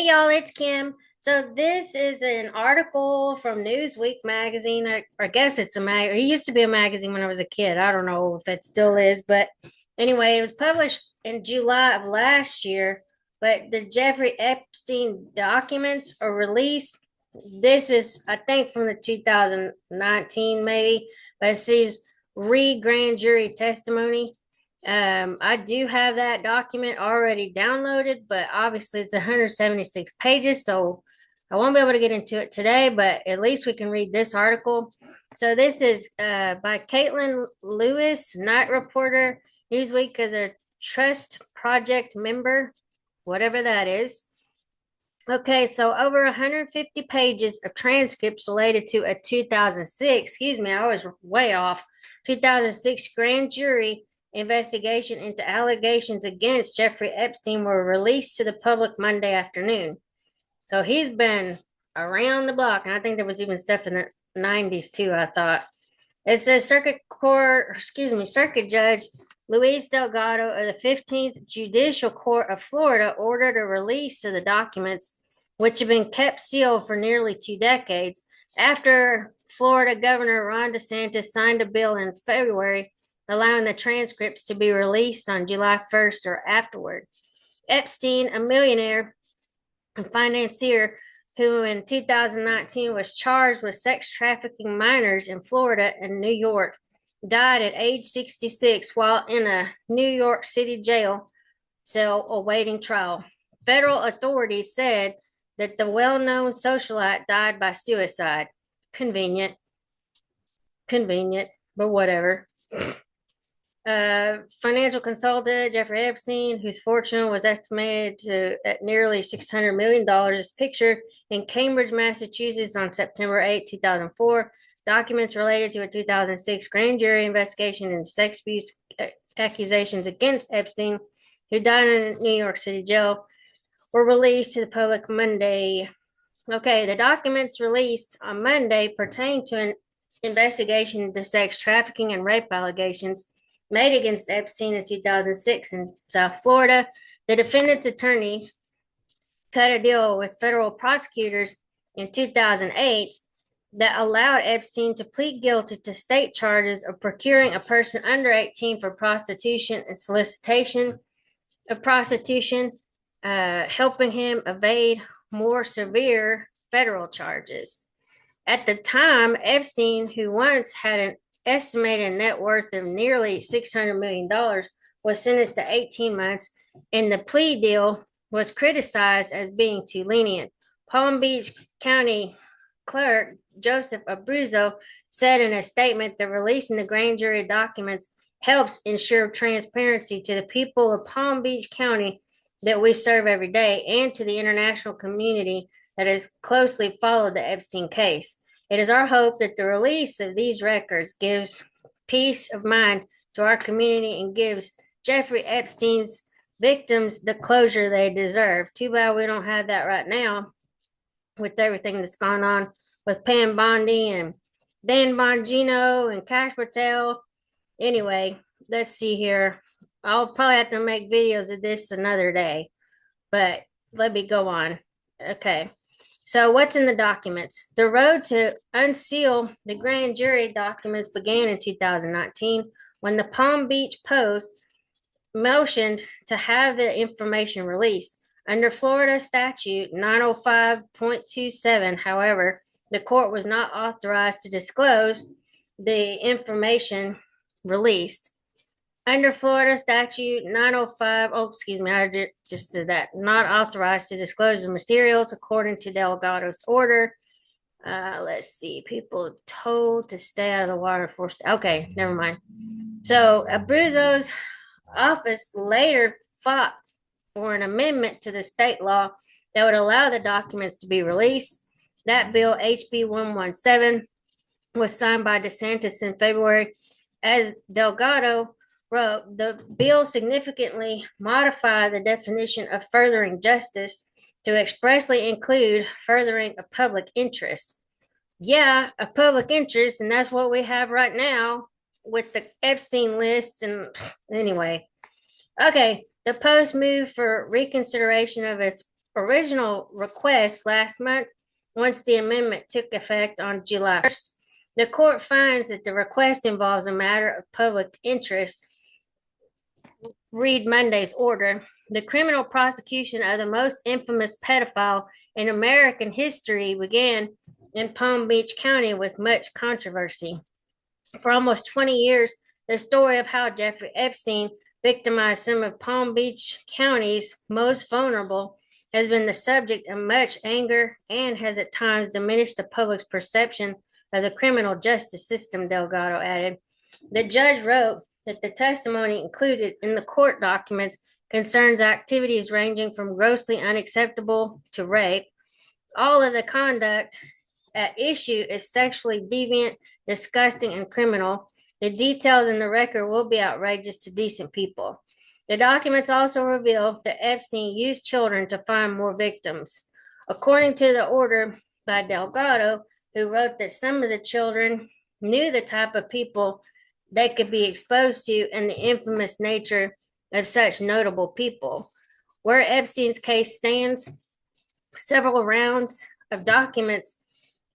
Hey y'all, it's Kim. So this is an article from Newsweek magazine. I guess it's a mag. It used to be a magazine when I was a kid. I don't know if it still is, but anyway, it was published in July of last year. But the Jeffrey Epstein documents are released. This is, I think, from the 2019 maybe, but it says re grand jury testimony. I do have that document already downloaded, but obviously it's 176 pages, so I won't be able to get into it today, but at least we can read this article. So this is by Caitlin Lewis, night reporter, Newsweek as a trust project member, whatever that is. Okay, so over 150 pages of transcripts related to a 2006, excuse me, I was way off, 2006 grand jury investigation into allegations against Jeffrey Epstein were released to the public Monday afternoon. So he's been around the block, and I think there was even stuff in the 90s too, I thought. It says Circuit Judge Luis Delgado of the 15th Judicial Court of Florida ordered a release of the documents, which have been kept sealed for nearly 2 decades, after Florida Governor Ron DeSantis signed a bill in February allowing the transcripts to be released on July 1st or afterward. Epstein, a millionaire and financier who in 2019 was charged with sex trafficking minors in Florida and New York, died at age 66 while in a New York City jail cell awaiting trial. Federal authorities said that the well-known socialite died by suicide. Convenient, but whatever. Financial consultant Jeffrey Epstein, whose fortune was estimated to at nearly $600 million, is pictured in Cambridge, Massachusetts on September 8, 2004. Documents related to a 2006 grand jury investigation into sex abuse accusations against Epstein, who died in a New York City jail, were released to the public Monday. Okay, the documents released on Monday pertain to an investigation into sex trafficking and rape allegations made against Epstein in 2006 in South Florida. The defendant's attorney cut a deal with federal prosecutors in 2008 that allowed Epstein to plead guilty to state charges of procuring a person under 18 for prostitution and solicitation of prostitution, helping him evade more severe federal charges. At the time, Epstein, who once had an estimated net worth of nearly $600 million, was sentenced to 18 months, and the plea deal was criticized as being too lenient. Palm Beach County Clerk Joseph Abruzzo said in a statement that releasing the grand jury documents helps ensure transparency to the people of Palm Beach County that we serve every day and to the international community that has closely followed the Epstein case. It is our hope that the release of these records gives peace of mind to our community and gives Jeffrey Epstein's victims the closure they deserve. Too bad we don't have that right now with everything that's gone on with Pam Bondi and Dan Bongino and Cash Patel. Anyway, let's see here. I'll probably have to make videos of this another day, but let me go on. Okay. So what's in the documents? The road to unseal the grand jury documents began in 2019 when the Palm Beach Post motioned to have the information released. Under Florida statute 905.27, however, the court was not authorized to disclose the information released. Under Florida statute 905, I just did that, not authorized to disclose the materials according to Delgado's order. Let's see, people told to stay out of the water for, okay, never mind. So Abruzzo's office later fought for an amendment to the state law that would allow the documents to be released. That bill, HB 117, was signed by DeSantis in February. As Delgado wrote, the bill significantly modified the definition of furthering justice to expressly include furthering a public interest. Yeah, a public interest, and that's what we have right now with the Epstein list. And anyway, okay, the Post moved for reconsideration of its original request last month once the amendment took effect on July 1st. The court finds that the request involves a matter of public interest. Read Monday's order. The criminal prosecution of the most infamous pedophile in American history began in Palm Beach County with much controversy. For almost 20 years, the story of how Jeffrey Epstein victimized some of Palm Beach County's most vulnerable has been the subject of much anger and has at times diminished the public's perception of the criminal justice system, Delgado added. The judge wrote that the testimony included in the court documents concerns activities ranging from grossly unacceptable to rape. All of the conduct at issue is sexually deviant, disgusting, and criminal. The details in the record will be outrageous to decent people. The documents also reveal that Epstein used children to find more victims. According to the order by Delgado, who wrote that some of the children knew the type of people they could be exposed to and the infamous nature of such notable people. Where Epstein's case stands, several rounds of documents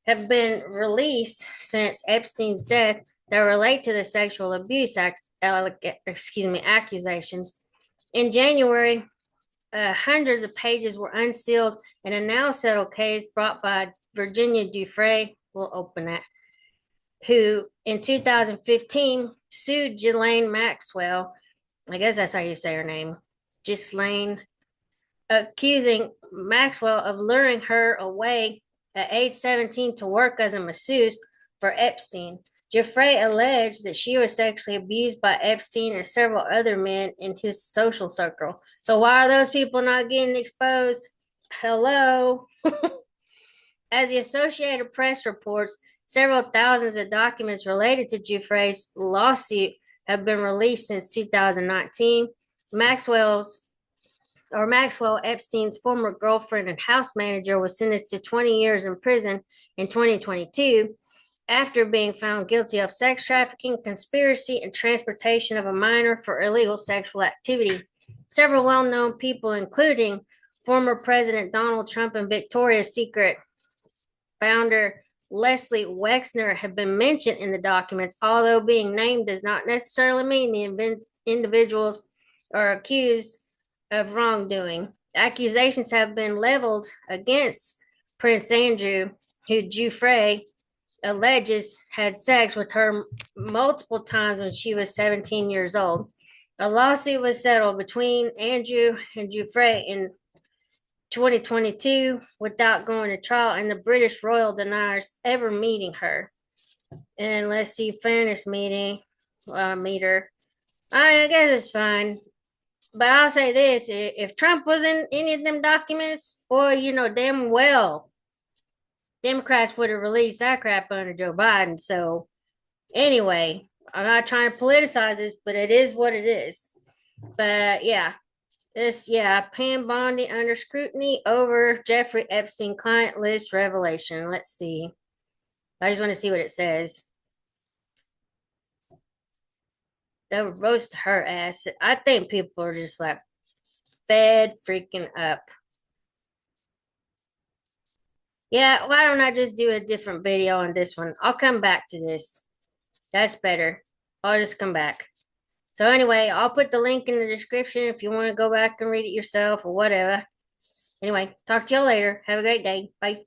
have been released since Epstein's death that relate to the sexual abuse accusations. In January, hundreds of pages were unsealed in a now settled case brought by Virginia Giuffre, we'll open that, who in 2015 sued Ghislaine Maxwell, I guess that's how you say her name, Ghislaine, accusing Maxwell of luring her away at age 17 to work as a masseuse for Epstein. Giuffre alleged that she was sexually abused by Epstein and several other men in his social circle. So why are those people not getting exposed? Hello. As the Associated Press reports, several thousands of documents related to Giuffre's lawsuit have been released since 2019. Maxwell Epstein's former girlfriend and house manager was sentenced to 20 years in prison in 2022 after being found guilty of sex trafficking, conspiracy, and transportation of a minor for illegal sexual activity. Several well-known people, including former President Donald Trump and Victoria's Secret founder Leslie Wexner, have been mentioned in the documents, although being named does not necessarily mean the individuals are accused of wrongdoing. Accusations have been leveled against Prince Andrew, who Giuffre alleges had sex with her multiple times when she was 17 years old. A lawsuit was settled between Andrew and Giuffre in 2022 without going to trial, and the British royal denies ever meeting her. And let's see, fairness meter. I guess it's fine. But I'll say this, if Trump was in any of them documents, boy, damn well, Democrats would have released that crap under Joe Biden. So anyway, I'm not trying to politicize this, but it is what it is. But yeah, Pam Bondi under scrutiny over Jeffrey Epstein client list revelation. Let's see. I just want to see what it says. They'll roast her ass. I think people are just like fed freaking up. Yeah, why don't I just do a different video on this one? I'll come back to this. That's better. I'll just come back. So anyway, I'll put the link in the description if you want to go back and read it yourself or whatever. Anyway, talk to y'all later. Have a great day. Bye.